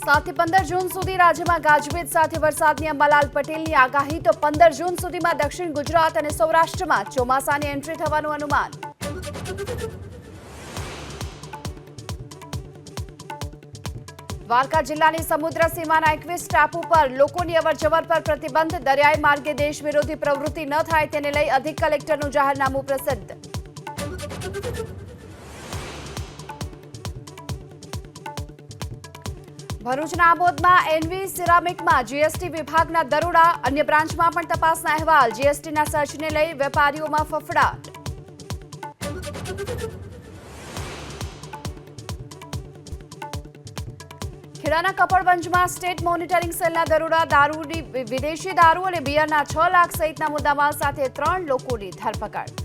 साथ ही 15 जून સુધી રાજ્યમાં ગાજવીજ સાથે વરસાદની અંબાલાલ પટેલની આગાહી તો 15 જૂન સુધીમાં દક્ષિણ ગુજરાત અને સૌરાષ્ટ્રમાં ચોમાસાની એન્ટ્રી થવાનું અનુમાન. દ્વારકા જિલ્લાની સમુદ્ર સીમાના 21 ટાપુ પર લોકોની અવરજવર પર પ્રતિબંધ. દરિયાઈ માર્ગે દેશ વિરોધી પ્રવૃત્તિ ન થાય તેને લઈ અધિક કલેક્ટરનું જાહેરનામું પ્રસિદ્ધ. ભરૂચના આમોદમાં એનવી સિરામિકમાં જીએસટી વિભાગના દરોડા. અન્ય બ્રાન્ચમાં પણ તપાસના અહેવાલ. જીએસટીના સર્ચને લઈ વેપારીઓમાં ફફડાટ. ખેડાના કપડવંજમાં સ્ટેટ મોનિટરિંગ સેલના દરોડા. દારૂની વિદેશી દારૂ અને બિયરના 6 લાખ સહિતના મુદ્દામાલ સાથે 3 લોકોની ધરપકડ.